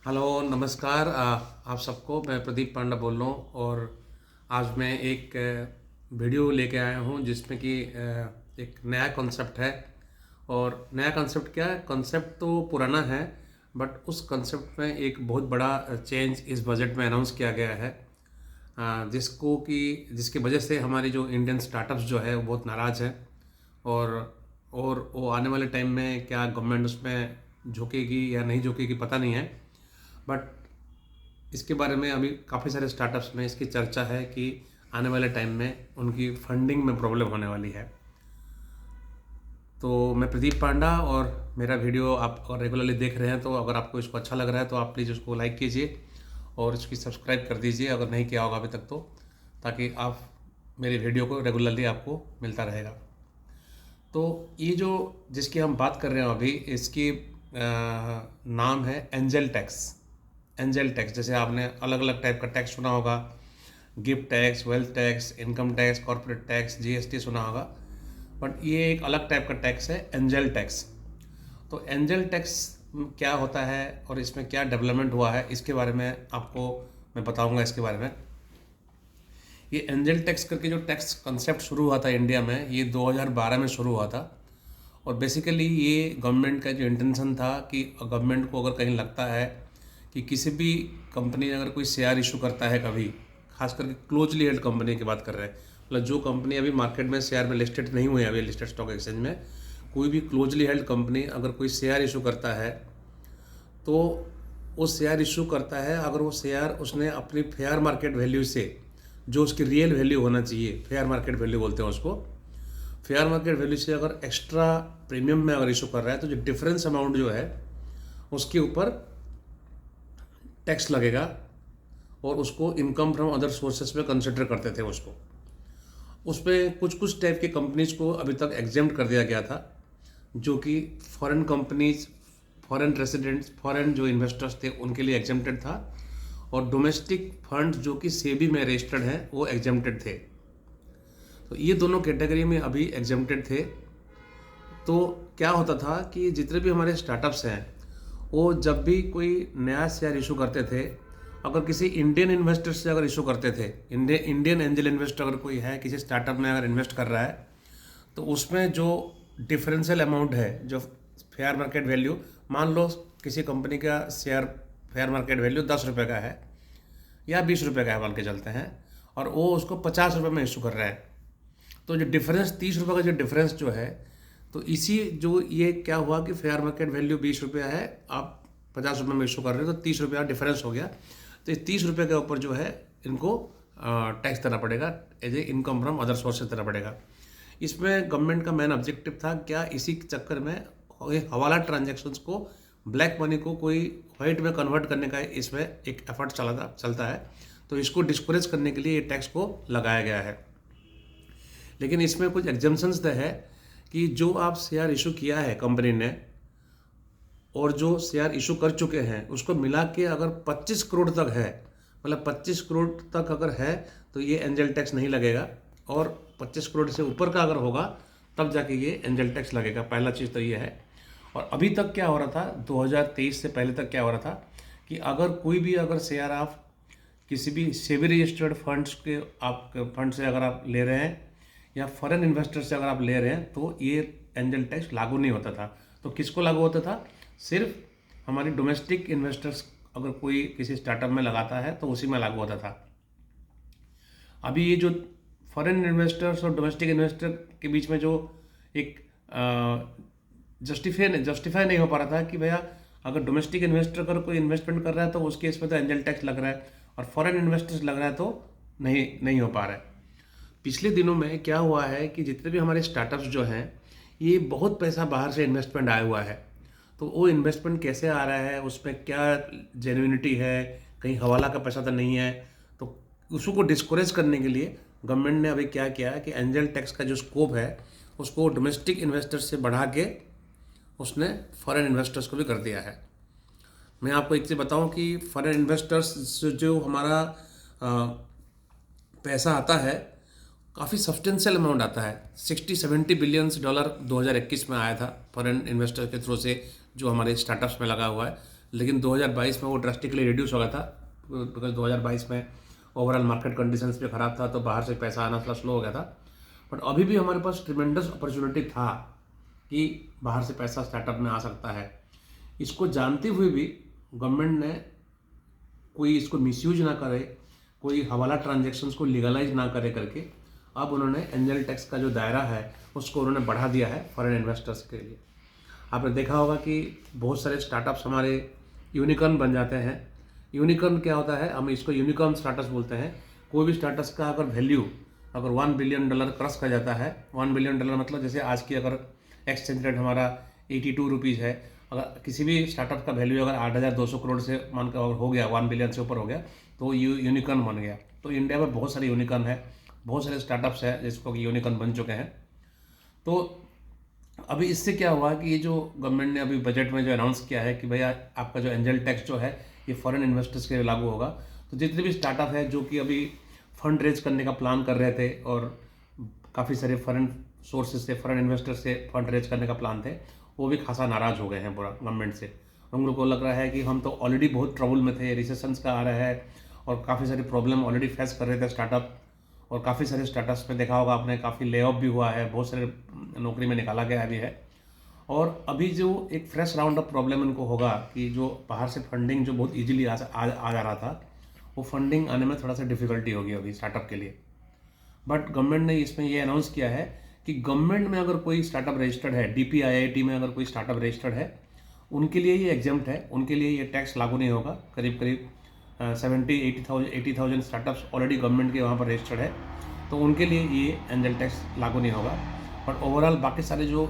Hello नमस्कार आप सबको। मैं प्रदीप पांडा बोल रहा हूँ और आज मैं एक वीडियो लेके आया हूँ जिसमें कि एक नया कॉन्सेप्ट है। और नया कॉन्सेप्ट क्या है? कॉन्सेप्ट तो पुराना है, बट उस कॉन्सेप्ट में एक बहुत बड़ा चेंज इस बजट में अनाउंस किया गया है, जिसकी वजह से हमारी जो इंडियन स्टार्टअप्स जो है वो बहुत नाराज़ हैं। और और वो आने वाले टाइम में क्या गवर्नमेंट उसमें झुकेगी या नहीं झुकेगी पता नहीं है, बट इसके बारे में अभी काफ़ी सारे स्टार्टअप्स में इसकी चर्चा है कि आने वाले टाइम में उनकी फंडिंग में प्रॉब्लम होने वाली है। तो मैं प्रदीप पांडा और मेरा वीडियो आप रेगुलरली देख रहे हैं, तो अगर आपको इसको अच्छा लग रहा है तो आप प्लीज़ उसको लाइक कीजिए और इसकी सब्सक्राइब कर दीजिए अगर नहीं किया होगा अभी तक तो, ताकि आप मेरे वीडियो को रेगुलरली आपको मिलता रहेगा। तो ये जो जिसकी हम बात कर रहे हैं अभी, इसकी नाम है एंजल टैक्स। एंजल टैक्स, जैसे आपने अलग अलग टाइप का टैक्स सुना होगा, gift tax, wealth tax, income tax, corporate tax, GST सुना होगा, बट ये एक अलग टाइप का टैक्स है, एंजल टैक्स। तो एंजल टैक्स क्या होता है और इसमें क्या डेवलपमेंट हुआ है, इसके बारे में आपको मैं बताऊंगा। इसके बारे में ये एंजल टैक्स करके जो टैक्स कंसेप्ट शुरू हुआ था इंडिया में, ये 2012 में शुरू हुआ था। और बेसिकली ये गवर्नमेंट का जो इंटेंशन था कि गवर्नमेंट को अगर कहीं लगता है कि किसी भी कंपनी अगर कोई शेयर इशू करता है कभी, खास करके क्लोजली हेल्ड कंपनी की बात कर रहे हैं, मतलब जो कंपनी अभी मार्केट में शेयर में लिस्टेड नहीं हुई है, अभी लिस्टेड स्टॉक एक्सचेंज में, कोई भी क्लोजली हेल्ड कंपनी अगर कोई शेयर इशू करता है तो वो शेयर इशू करता है, अगर वो शेयर उसने अपनी फेयर मार्केट वैल्यू से, जो उसकी रियल वैल्यू होना चाहिए, फेयर मार्केट वैल्यू बोलते हैं उसको, फेयर मार्केट वैल्यू से अगर एक्स्ट्रा प्रीमियम में अगर इशू कर रहा है तो जो डिफरेंस अमाउंट जो है उसके ऊपर टैक्स लगेगा। और उसको इनकम फ्रॉम अदर सोर्सेस में कंसिडर करते थे उसको। उस पर कुछ कुछ टाइप की कंपनीज को अभी तक एग्जेम्प्ट कर दिया गया था, जो कि foreign companies, foreign residents, foreign जो इन्वेस्टर्स थे उनके लिए एग्जेम्प्टेड था। और डोमेस्टिक फंड जो कि सेबी में रजिस्टर्ड हैं वो एग्जेम्प्टेड थे। तो ये दोनों कैटेगरी में अभी एग्जेम्प्टेड थे। तो क्या होता था कि जितने भी हमारे स्टार्टअप्स हैं वो जब भी कोई नया शेयर इशू करते थे, अगर किसी इंडियन इन्वेस्टर से अगर इशू करते थे, इंडियन एंजल इन्वेस्टर अगर कोई है किसी स्टार्टअप में अगर इन्वेस्ट कर रहा है, तो उसमें जो डिफरेंशियल अमाउंट है, जो फेयर मार्केट वैल्यू, मान लो किसी कंपनी का शेयर फेयर मार्केट वैल्यू 10 रुपये का है या 20 रुपये का है मान के चलते हैं, और वो उसको 50 रुपये में इशू कर रहा है, तो जो डिफरेंस 30 रुपये का जो डिफरेंस जो है, तो इसी जो ये क्या हुआ कि फेयर मार्केट वैल्यू 20 रुपया है, आप 50 रुपये में इशू कर रहे हो तो 30 रुपया डिफरेंस हो गया। तो इस 30 रुपये के ऊपर जो है इनको टैक्स देना पड़ेगा, as a income from other sources देना पड़ेगा। इसमें गवर्नमेंट का मेन ऑब्जेक्टिव था क्या, इसी चक्कर में हवाला ट्रांजैक्शंस को, ब्लैक मनी को कोई वाइट में कन्वर्ट करने का इसमें एक एफर्ट चलता है। तो इसको डिस्करेज करने के लिए ये टैक्स को लगाया गया है। लेकिन इसमें कुछ एग्जम्पन्स है कि जो आप शेयर इशू किया है कंपनी ने और जो शेयर इशू कर चुके हैं उसको मिला के अगर 25 करोड़ तक है, मतलब 25 करोड़ तक अगर है तो ये एंजल टैक्स नहीं लगेगा। और 25 करोड़ से ऊपर का अगर होगा तब जाके ये एंजल टैक्स लगेगा। पहला चीज़ तो ये है। और अभी तक क्या हो रहा था, 2023 से पहले तक क्या हो रहा था कि अगर कोई भी अगर शेयर आप किसी भी सेबी रजिस्टर्ड फंड्स के आप फंड से अगर आप ले रहे हैं या फॉरेन इन्वेस्टर से अगर आप ले रहे हैं तो ये एंजल टैक्स लागू नहीं होता था। तो किसको लागू होता था? सिर्फ हमारी डोमेस्टिक इन्वेस्टर्स अगर कोई किसी स्टार्टअप में लगाता है तो उसी में लागू होता था। अभी ये जो फॉरेन इन्वेस्टर्स और डोमेस्टिक इन्वेस्टर के बीच में जो एक जस्टिफाई नहीं हो पा रहा था कि भैया अगर डोमेस्टिक इन्वेस्टर अगर कोई इन्वेस्टमेंट कर रहा है तो उसके इस पर तो एंजल टैक्स लग रहा है, और फॉरेन इन्वेस्टर्स लग रहा है तो नहीं हो पा रहा है। पिछले दिनों में क्या हुआ है कि जितने भी हमारे स्टार्टअप्स जो हैं, ये बहुत पैसा बाहर से इन्वेस्टमेंट आया हुआ है। तो वो इन्वेस्टमेंट कैसे आ रहा है, उसमें क्या जेन्युइनिटी है, कहीं हवाला का पैसा तो नहीं है। तो उसको डिस्करेज करने के लिए गवर्नमेंट ने अभी क्या किया कि एंजल टैक्स का जो स्कोप है उसको डोमेस्टिक इन्वेस्टर्स से बढ़ा के उसने फॉरेन इन्वेस्टर्स को भी कर दिया है। मैं आपको एक चीज़ बताऊं कि फॉरेन इन्वेस्टर्स से जो हमारा पैसा आता है, काफ़ी सब्सटेंशियल अमाउंट आता है। 60-70 बिलियंस डॉलर 2021 में आया था फॉरेन इन्वेस्टर के थ्रू से, जो हमारे स्टार्टअप्स में लगा हुआ है। लेकिन 2022 में वो ड्रास्टिकली रिड्यूस हो गया था, बिकॉज 2022 में ओवरऑल मार्केट कंडीशंस भी ख़राब था, तो बाहर से पैसा आना थोड़ा स्लो हो गया था। बट अभी भी हमारे पास ट्रिमेंडस अपॉर्चुनिटी था कि बाहर से पैसा स्टार्टअप में आ सकता है। इसको जानते हुए भी गवर्नमेंट ने कोई इसको मिसयूज ना करे, कोई हवाला ट्रांजैक्शंस को लीगलाइज ना करे करके अब उन्होंने एंजल टैक्स का जो दायरा है उसको उन्होंने बढ़ा दिया है फॉरेन इन्वेस्टर्स के लिए। आपने देखा होगा कि बहुत सारे स्टार्टअप्स हमारे यूनिकॉर्न बन जाते हैं। यूनिकॉर्न क्या होता है, हम इसको यूनिकॉर्न स्टार्टअप्स बोलते हैं। कोई भी स्टार्टअप्स का अगर वैल्यू अगर $1 बिलियन क्रॉस कर जाता है, $1 बिलियन मतलब जैसे आज की अगर एक्सचेंज रेट हमारा 82 रुपीज़ है, अगर किसी भी स्टार्टअप का वैल्यू अगर 8,200 करोड़ से मानकर अगर हो गया, 1 बिलियन से ऊपर हो गया, तो यूनिकॉर्न बन गया। तो इंडिया में बहुत सारे यूनिकॉर्न है, बहुत सारे स्टार्टअप्स हैं जिसको कि यूनिकॉर्न बन चुके हैं। तो अभी इससे क्या हुआ कि ये जो गवर्नमेंट ने अभी बजट में जो अनाउंस किया है कि भैया आपका जो एंजल टैक्स जो है ये फॉरेन इन्वेस्टर्स के लिए लागू होगा। तो जितने भी स्टार्टअप है जो कि अभी फंड रेज करने का प्लान कर रहे थे और काफ़ी सारे फॉरेन सोर्सेज से, फॉरेन इन्वेस्टर्स से फंड रेज करने का प्लान थे, वो भी खासा नाराज़ हो गए हैं पूरा गवर्नमेंट से। उन लोगों को लग रहा है कि हम तो ऑलरेडी बहुत ट्रबल में थे, रिसेशंस का आ रहा है और काफ़ी सारी प्रॉब्लम ऑलरेडी फेस कर रहे थे स्टार्टअप। और काफ़ी सारे स्टार्टअप्स में देखा होगा आपने, काफ़ी ले ऑफ भी हुआ है, बहुत सारे नौकरी में निकाला गया भी है। और अभी जो एक फ्रेश राउंड ऑफ प्रॉब्लम इनको होगा कि जो बाहर से फंडिंग जो बहुत इजीली आ जा रहा था, वो फंडिंग आने में थोड़ा सा डिफिकल्टी होगी अभी स्टार्टअप के लिए। बट गवर्नमेंट ने इसमें ये अनाउंस किया है कि गवर्नमेंट में अगर कोई स्टार्टअप रजिस्टर्ड है, DPIIT में अगर कोई स्टार्टअप रजिस्टर्ड है, उनके लिए ये एग्जाम्प्ट है, उनके लिए ये टैक्स लागू नहीं होगा। करीब करीब 80,000 स्टार्टअप्स ऑलरेडी गवर्नमेंट के वहाँ पर रजिस्टर्ड है, तो उनके लिए ये एंजल टैक्स लागू नहीं होगा। बट ओवरऑल बाकी सारे जो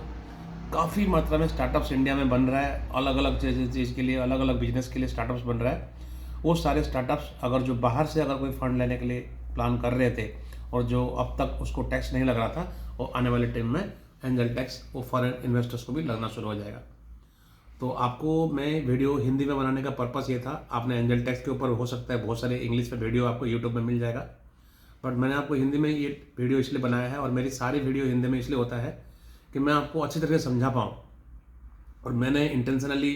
काफ़ी मात्रा में स्टार्टअप्स इंडिया में बन रहा है, अलग अलग चीज़ के लिए, अलग अलग बिजनेस के लिए स्टार्टअप्स बन रहा है, वो सारे स्टार्टअप्स अगर जो बाहर से अगर कोई फंड लेने के लिए प्लान कर रहे थे और जो अब तक उसको टैक्स नहीं लग रहा था, वो आने वाले टाइम में एंजल टैक्स वो फॉरेन इन्वेस्टर्स को भी लगना शुरू हो जाएगा। तो आपको मैं वीडियो हिंदी में बनाने का पर्पस ये था, आपने एंजल टैक्स के ऊपर हो सकता है बहुत सारे इंग्लिश में वीडियो आपको यूट्यूब में मिल जाएगा, बट मैंने आपको हिंदी में ये वीडियो इसलिए बनाया है और मेरी सारी वीडियो हिंदी में इसलिए होता है कि मैं आपको अच्छी तरह से समझा पाऊँ। और मैंने इंटेंशनली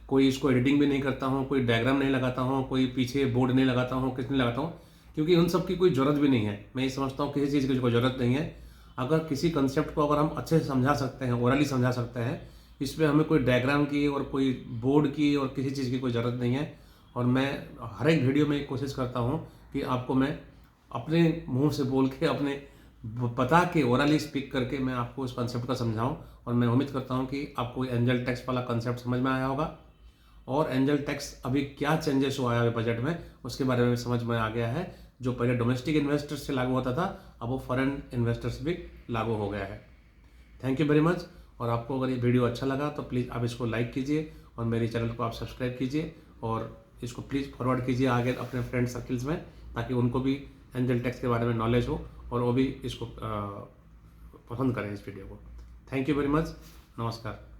कोई इसको एडिटिंग भी नहीं करता हूँ, कोई डायग्राम नहीं लगाता हूँ, कोई पीछे बोर्ड नहीं लगाता हूँ, कुछ नहीं लगाता हूँ, क्योंकि उन सब की कोई ज़रूरत भी नहीं है। मैं ये समझता हूँ किसी चीज़ की कोई ज़रूरत नहीं है। अगर किसी कंसेप्ट को अगर हम अच्छे से समझा सकते हैं, ओरली समझा सकते हैं, इसमें हमें कोई डायग्राम की और कोई बोर्ड की और किसी चीज़ की कोई ज़रूरत नहीं है। और मैं हर एक वीडियो में कोशिश करता हूँ कि आपको मैं अपने मुंह से बोल के, अपने बता के, ओरली स्पीक करके मैं आपको इस कंसेप्ट का समझाऊं। और मैं उम्मीद करता हूं कि आपको एंजल टैक्स वाला कंसेप्ट समझ में आया होगा और एंजल टैक्स अभी क्या चेंजेस हुआ है बजट में उसके बारे में समझ में आ गया है। जो पहले डोमेस्टिक इन्वेस्टर्स से लागू होता था, अब वो फॉरेन इन्वेस्टर्स भी लागू हो गया है। Thank you very much. और आपको अगर ये वीडियो अच्छा लगा तो प्लीज़ आप इसको लाइक कीजिए और मेरे चैनल को आप सब्सक्राइब कीजिए और इसको प्लीज़ फॉरवर्ड कीजिए आगे अपने फ्रेंड सर्कल्स में, ताकि उनको भी एंजल टैक्स के बारे में नॉलेज हो और वो भी इसको पसंद करें इस वीडियो को। Thank you very much. नमस्कार।